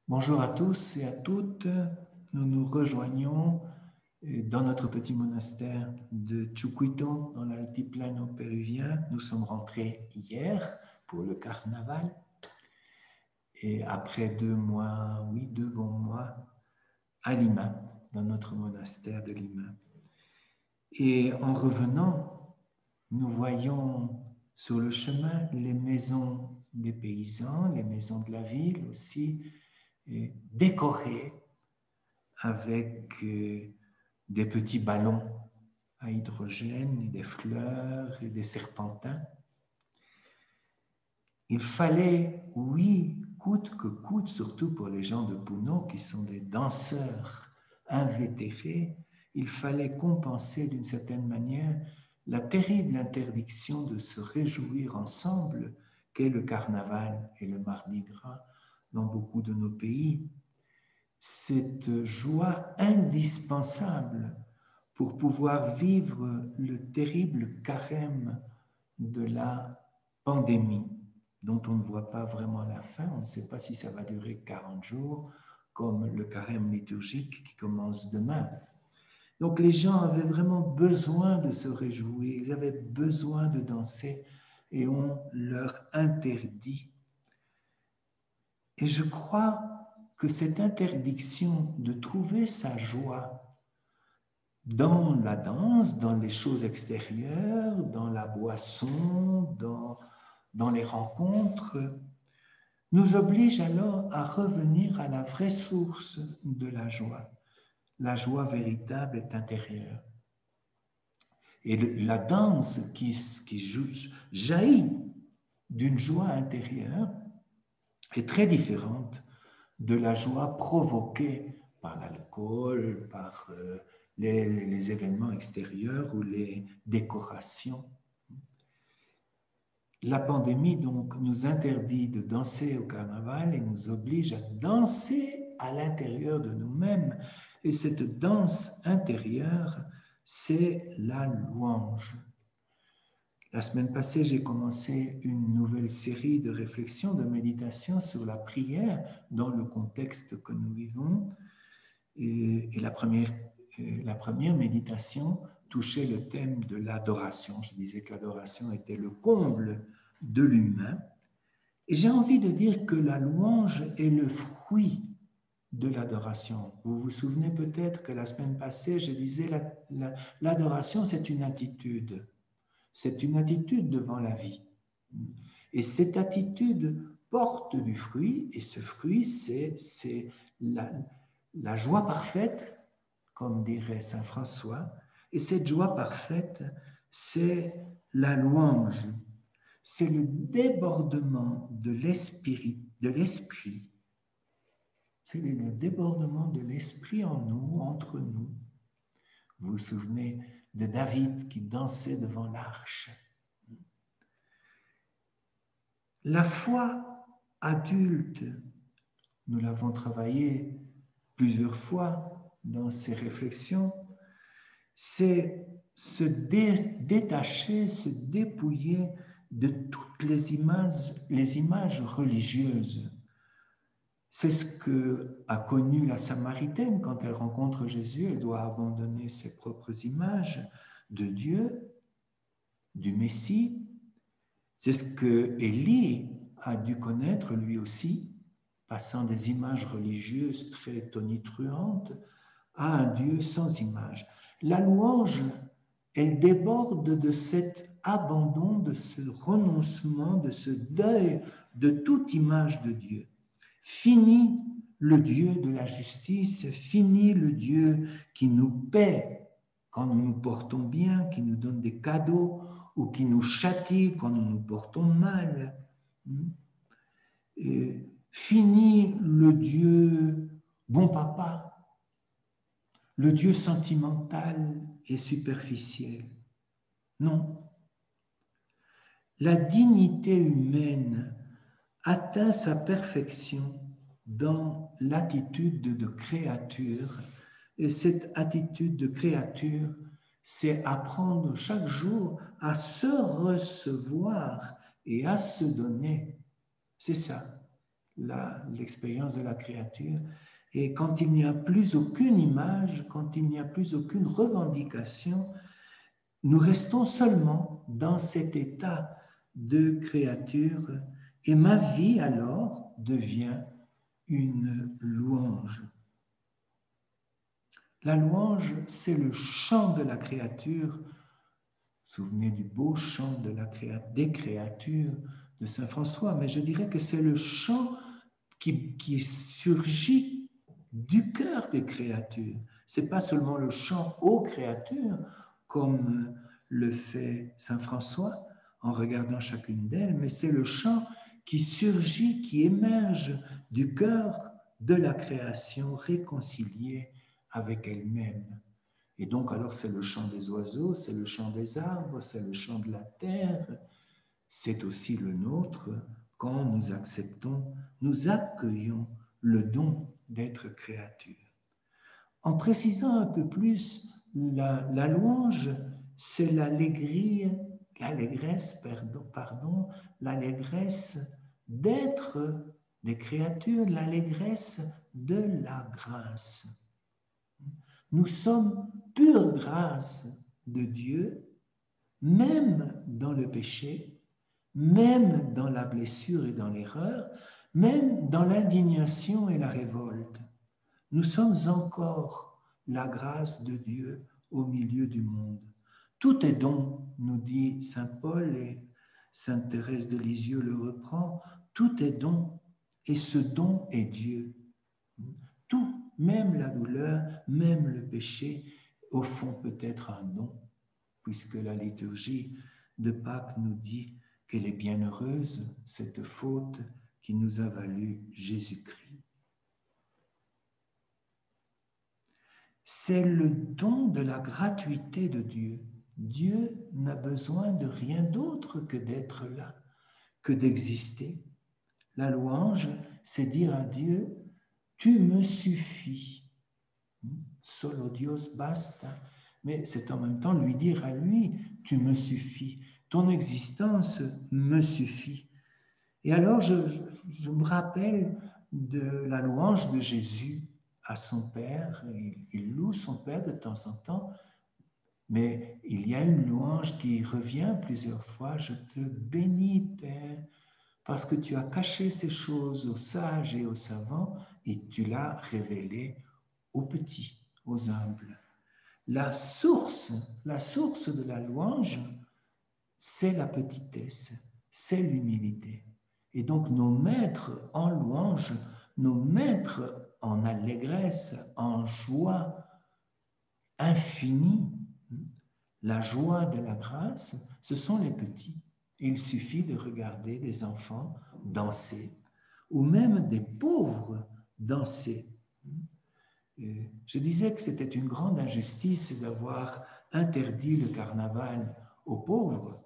Bonjour à tous et à toutes. Nous nous rejoignons dans notre petit monastère de Chucuito, dans l'altiplano péruvien. Nous sommes rentrés hier pour le carnaval. Et après 2 mois, oui, 2 bons mois, à Lima, dans notre monastère de Lima. Et en revenant, nous voyons sur le chemin les maisons des paysans, les maisons de la ville aussi, décorées avec des petits ballons à hydrogène, et des fleurs et des serpentins. Il fallait, oui, coûte que coûte, surtout pour les gens de Puno qui sont des danseurs invétérés, il fallait compenser d'une certaine manière la terrible interdiction de se réjouir ensemble qu'est le carnaval et le Mardi Gras dans beaucoup de nos pays. Cette joie indispensable pour pouvoir vivre le terrible carême de la pandémie, dont on ne voit pas vraiment la fin. On ne sait pas si ça va durer 40 jours, comme le carême liturgique qui commence demain. Donc les gens avaient vraiment besoin de se réjouir, ils avaient besoin de danser et on leur interdit. Et je crois que cette interdiction de trouver sa joie dans la danse, dans les choses extérieures, dans la boisson, dans les rencontres, nous oblige alors à revenir à la vraie source de la joie. La joie véritable est intérieure. Et la danse qui jaillit d'une joie intérieure est très différente de la joie provoquée par l'alcool, par les événements extérieurs ou les décorations. La pandémie, donc, nous interdit de danser au carnaval et nous oblige à danser à l'intérieur de nous-mêmes. Et cette danse intérieure, c'est la louange. La semaine passée, j'ai commencé une nouvelle série de réflexions, de méditations sur la prière dans le contexte que nous vivons. Et la première méditation touchait le thème de l'adoration. Je disais que l'adoration était le comble de l'humain. Et j'ai envie de dire que la louange est le fruit de l'adoration. Vous vous souvenez peut-être que la semaine passée, je disais l'adoration, c'est une attitude. C'est une attitude devant la vie. Et cette attitude porte du fruit, et ce fruit, c'est la joie parfaite, comme dirait Saint François. Et cette joie parfaite, c'est la louange. C'est le débordement de l'esprit. C'est le débordement de l'esprit en nous, entre nous. Vous vous souvenez de David qui dansait devant l'arche. La foi adulte, nous l'avons travaillé plusieurs fois dans ces réflexions, c'est se détacher, se dépouiller de toutes les images religieuses. C'est ce qu'a connu la Samaritaine quand elle rencontre Jésus. Elle doit abandonner ses propres images de Dieu, du Messie. C'est ce que Élie a dû connaître lui aussi, passant des images religieuses très tonitruantes à un Dieu sans image. La louange, elle déborde de cet abandon, de ce renoncement, de ce deuil de toute image de Dieu. Fini le Dieu de la justice, fini le Dieu qui nous paie quand nous nous portons bien, qui nous donne des cadeaux, ou qui nous châtie quand nous nous portons mal. Et fini le Dieu bon papa, le Dieu sentimental et superficiel. Non. La dignité humaine atteint sa perfection dans l'attitude de créature. Et cette attitude de créature, c'est apprendre chaque jour à se recevoir et à se donner. C'est ça, l'expérience de la créature. Et quand il n'y a plus aucune image, quand il n'y a plus aucune revendication, nous restons seulement dans cet état de créature et ma vie alors devient une louange. La louange, c'est le chant de la créature. Souvenez du beau chant des créatures de Saint François, mais je dirais que c'est le chant qui surgit du cœur des créatures. Ce n'est pas seulement le chant aux créatures, comme le fait Saint François en regardant chacune d'elles, mais c'est le chant qui surgit, qui émerge du cœur de la création réconciliée avec elle-même. Et donc, alors, c'est le chant des oiseaux, c'est le chant des arbres, c'est le chant de la terre, c'est aussi le nôtre quand nous acceptons, nous accueillons le don d'être créature. En précisant un peu plus, la louange, c'est l'allégresse d'être des créatures, l'allégresse de la grâce. Nous sommes pure grâce de Dieu, même dans le péché, même dans la blessure et dans l'erreur, même dans l'indignation et la révolte. Nous sommes encore la grâce de Dieu au milieu du monde. Tout est don, nous dit saint Paul et sainte Thérèse de Lisieux le reprend, tout est don et ce don est Dieu. Tout, même la douleur, même le péché, au fond peut être un don, puisque la liturgie de Pâques nous dit qu'elle est bienheureuse, cette faute qui nous a valu Jésus-Christ. C'est le don de la gratuité de Dieu. Dieu n'a besoin de rien d'autre que d'être là, que d'exister. La louange, c'est dire à Dieu, tu me suffis. Solo Dios basta. Mais c'est en même temps lui dire à lui, tu me suffis. Ton existence me suffit. Et alors, je me rappelle de la louange de Jésus à son Père. Il loue son Père de temps en temps, mais il y a une louange qui revient plusieurs fois. Je te bénis, Père, parce que tu as caché ces choses aux sages et aux savants et tu l'as révélé aux petits, aux humbles. La source de la louange, c'est la petitesse, c'est l'humilité. Et donc nos maîtres en louange, nos maîtres en allégresse, en joie infinie, la joie de la grâce, ce sont les petits. Il suffit de regarder des enfants danser, ou même des pauvres danser. Je disais que c'était une grande injustice d'avoir interdit le carnaval aux pauvres,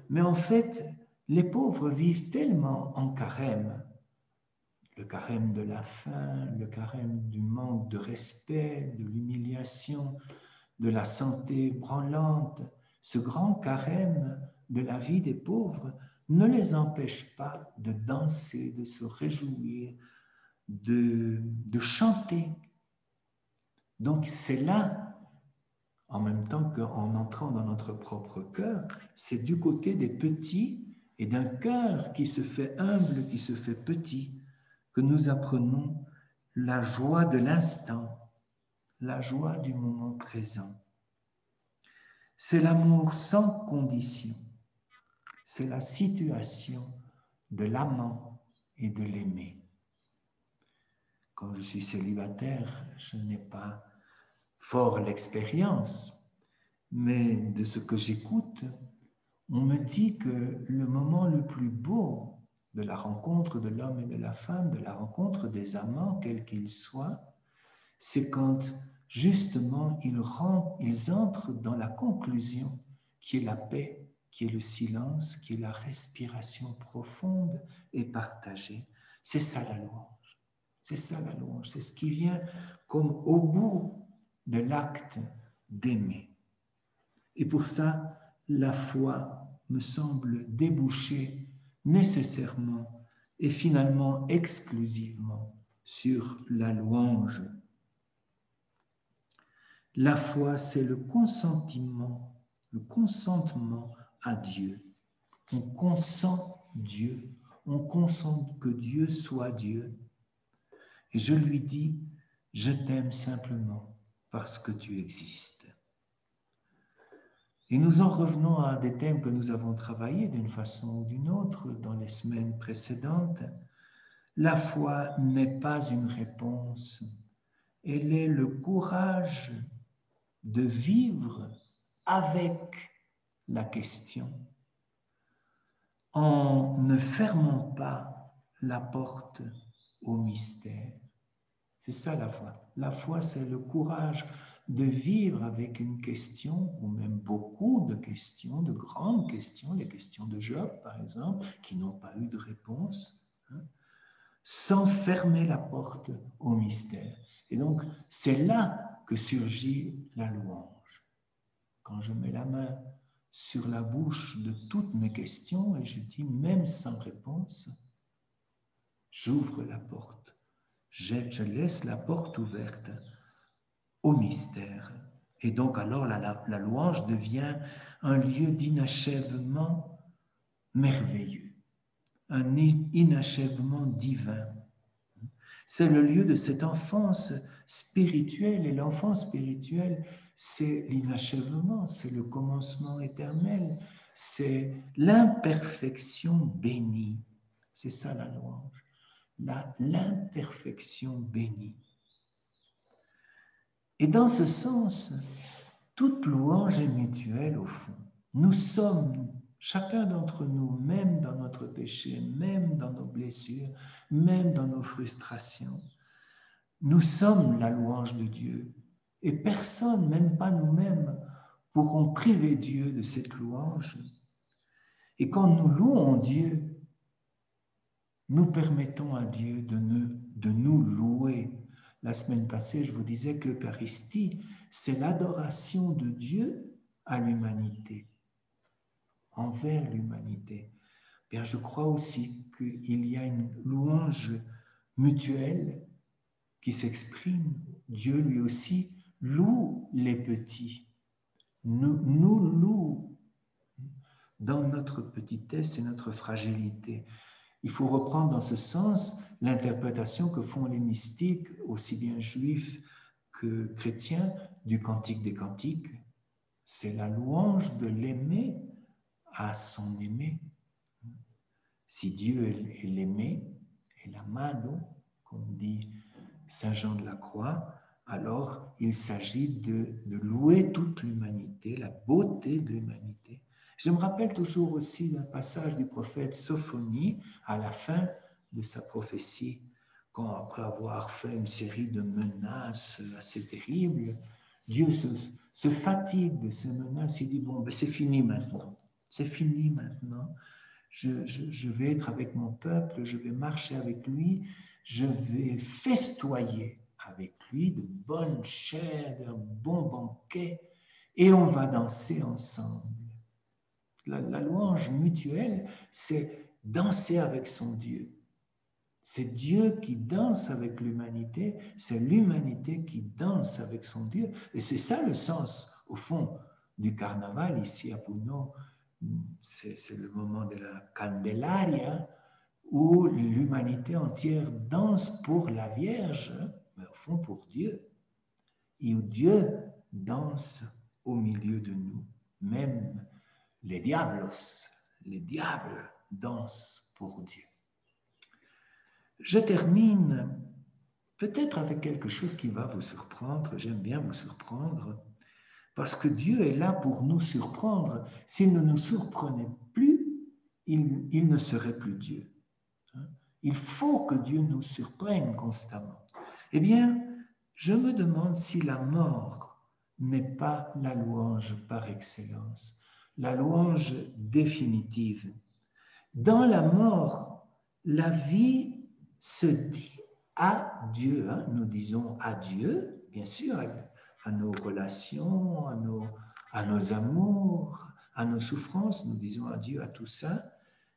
mais en fait, les pauvres vivent tellement en carême, le carême de la faim, le carême du manque de respect, de l'humiliation, de la santé branlante, ce grand carême de la vie des pauvres ne les empêche pas de danser, de se réjouir, de chanter. Donc c'est là, en même temps qu'en entrant dans notre propre cœur, c'est du côté des petits et d'un cœur qui se fait humble, qui se fait petit, que nous apprenons la joie de l'instant, la joie du moment présent. C'est l'amour sans condition, c'est la situation de l'amant et de l'aimé. Quand je suis célibataire, je n'ai pas fort l'expérience, mais de ce que j'écoute, on me dit que le moment le plus beau de la rencontre de l'homme et de la femme, de la rencontre des amants, quels qu'ils soient, c'est quand justement ils entrent dans la conclusion qui est la paix, qui est le silence, qui est la respiration profonde et partagée. C'est ça la louange. C'est ça la louange. C'est ce qui vient comme au bout de l'acte d'aimer. Et pour ça, la foi me semble déboucher nécessairement et finalement exclusivement sur la louange. La foi, c'est le consentement à Dieu. On consent Dieu, on consent que Dieu soit Dieu. Et je lui dis, je t'aime simplement parce que tu existes. Et nous en revenons à des thèmes que nous avons travaillés d'une façon ou d'une autre dans les semaines précédentes. La foi n'est pas une réponse, elle est le courage de vivre avec la question, en ne fermant pas la porte au mystère. C'est ça la foi. La foi, c'est le courage de vivre avec une question, ou même beaucoup de questions, de grandes questions, les questions de Job, par exemple, qui n'ont pas eu de réponse, sans fermer la porte au mystère. Et donc, c'est là que surgit la louange. Quand je mets la main sur la bouche de toutes mes questions et je dis, même sans réponse, j'ouvre la porte. Je laisse la porte ouverte au mystère. Et donc, alors, la louange devient un lieu d'inachèvement merveilleux, un inachèvement divin. C'est le lieu de cette enfance spirituelle, et l'enfance spirituelle, c'est l'inachèvement, c'est le commencement éternel, c'est l'imperfection bénie. C'est ça la louange, l'imperfection bénie. Et dans ce sens, toute louange est mutuelle au fond. Nous sommes, chacun d'entre nous, même dans notre péché, même dans nos blessures, même dans nos frustrations, nous sommes la louange de Dieu. Et personne, même pas nous-mêmes, pourront priver Dieu de cette louange. Et quand nous louons Dieu, nous permettons à Dieu de nous louer. La semaine passée, je vous disais que l'Eucharistie, c'est l'adoration de Dieu à l'humanité, envers l'humanité. Bien, je crois aussi qu'il y a une louange mutuelle qui s'exprime. Dieu, lui aussi, loue les petits, nous loue dans notre petitesse et notre fragilité. Il faut reprendre dans ce sens l'interprétation que font les mystiques, aussi bien juifs que chrétiens, du Cantique des Cantiques. C'est la louange de l'aimer à son aimé. Si Dieu est l'aimé, et l'amado, comme dit Saint Jean de la Croix, alors il s'agit de louer toute l'humanité, la beauté de l'humanité. Je me rappelle toujours aussi d'un passage du prophète Sophonie à la fin de sa prophétie, quand après avoir fait une série de menaces assez terribles, Dieu se fatigue de ces menaces, il dit, bon, ben c'est fini maintenant, je vais être avec mon peuple, je vais marcher avec lui, je vais festoyer avec lui de bonnes chairs, de bons banquets, et on va danser ensemble. La louange mutuelle, c'est danser avec son Dieu. C'est Dieu qui danse avec l'humanité, c'est l'humanité qui danse avec son Dieu. Et c'est ça le sens, au fond, du carnaval ici à Puno. C'est le moment de la Candelaria où l'humanité entière danse pour la Vierge, mais au fond pour Dieu. Et où Dieu danse au milieu de nous, même les diables dansent pour Dieu. Je termine peut-être avec quelque chose qui va vous surprendre. J'aime bien vous surprendre, parce que Dieu est là pour nous surprendre. S'il ne nous surprenait plus, il ne serait plus Dieu. Il faut que Dieu nous surprenne constamment. Eh bien, je me demande si la mort n'est pas la louange par excellence, la louange définitive. Dans la mort, la vie se dit adieu. Nous disons adieu, bien sûr, à nos relations, à nos amours, à nos souffrances. Nous disons adieu à tout ça.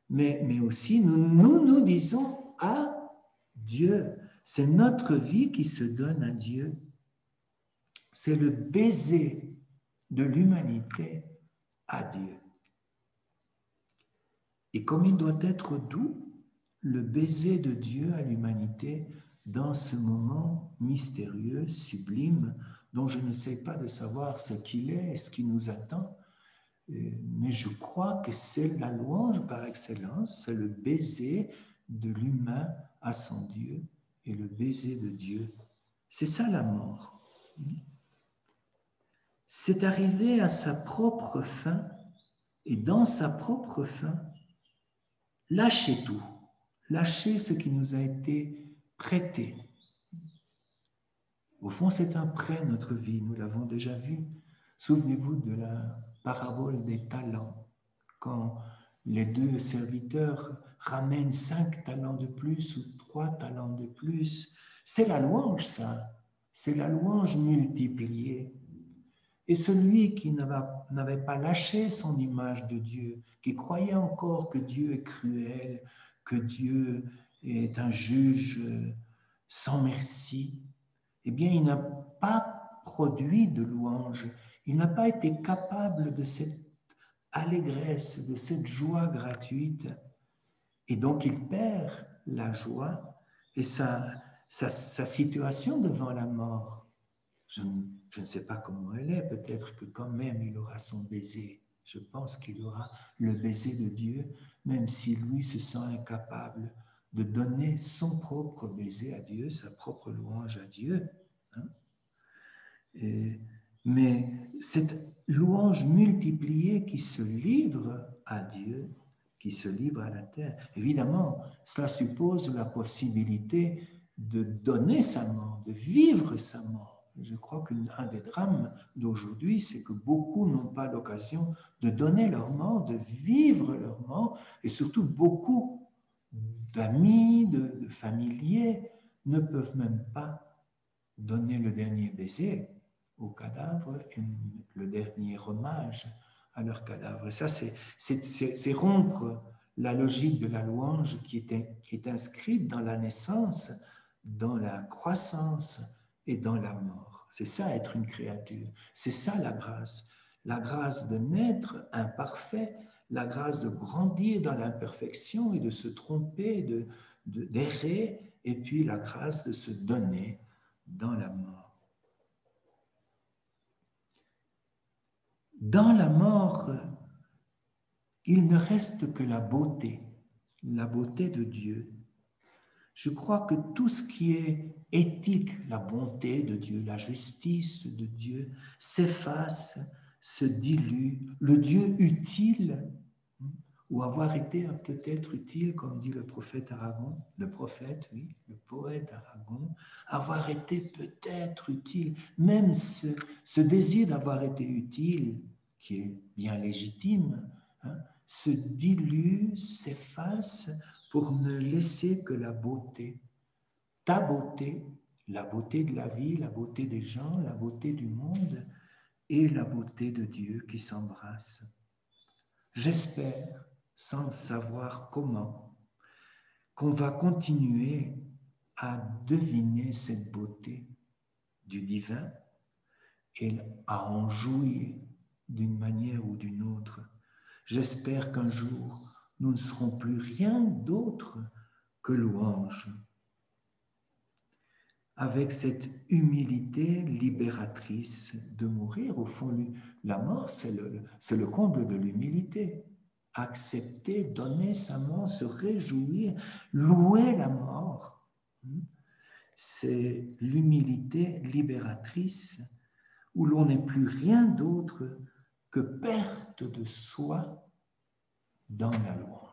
mais aussi nous disons à Dieu. C'est notre vie qui se donne à Dieu. C'est le baiser de l'humanité à Dieu. Et comme il doit être doux, le baiser de Dieu à l'humanité dans ce moment mystérieux, sublime, dont je n'essaie pas de savoir ce qu'il est et ce qui nous attend, mais je crois que c'est la louange par excellence, c'est le baiser de l'humain à son Dieu et le baiser de Dieu. C'est ça la mort. C'est arriver à sa propre fin et dans sa propre fin, lâcher tout, lâcher ce qui nous a été prêté. Au fond, c'est un prêt, notre vie, nous l'avons déjà vu. Souvenez-vous de la parabole des talents, quand les 2 serviteurs ramènent 5 talents de plus ou 3 talents de plus. C'est la louange, ça. C'est la louange multipliée. Et celui qui n'avait pas lâché son image de Dieu, qui croyait encore que Dieu est cruel, que Dieu est un juge sans merci, eh bien, il n'a pas produit de louange. Il n'a pas été capable de cette allégresse, de cette joie gratuite. Et donc, il perd la joie et sa situation devant la mort. Je ne sais pas comment elle est, peut-être que quand même il aura son baiser. Je pense qu'il aura le baiser de Dieu, même si lui se sent incapable de donner son propre baiser à Dieu, sa propre louange à Dieu. Mais cette louange multipliée qui se livre à Dieu, qui se livre à la terre, évidemment, cela suppose la possibilité de donner sa mort, de vivre sa mort. Je crois qu'un des drames d'aujourd'hui, c'est que beaucoup n'ont pas l'occasion de donner leur mort, de vivre leur mort, et surtout beaucoup d'amis, de familiers ne peuvent même pas donner le dernier baiser au cadavre et le dernier hommage à leur cadavre. Et ça, c'est rompre la logique de la louange qui est inscrite dans la naissance, dans la croissance et dans la mort. C'est ça être une créature. C'est ça la grâce de naître imparfait, la grâce de grandir dans l'imperfection et de se tromper, d'errer, et puis la grâce de se donner dans la mort. Dans la mort, il ne reste que la beauté de Dieu. Je crois que tout ce qui est éthique, la bonté de Dieu, la justice de Dieu, s'efface, se dilue. Le Dieu utile, ou avoir été peut-être utile, comme dit le prophète Aragon, le poète Aragon, avoir été peut-être utile, même ce désir d'avoir été utile, qui est bien légitime, se dilue, s'efface pour ne laisser que la beauté. Ta beauté, la beauté de la vie, la beauté des gens, la beauté du monde et la beauté de Dieu qui s'embrassent. J'espère, sans savoir comment, qu'on va continuer à deviner cette beauté du divin et à en jouir d'une manière ou d'une autre. J'espère qu'un jour, nous ne serons plus rien d'autre que louange. Avec cette humilité libératrice de mourir, au fond, la mort, c'est le comble de l'humilité. Accepter, donner sa mort, se réjouir, louer la mort. C'est l'humilité libératrice où l'on n'est plus rien d'autre que perte de soi dans la louange.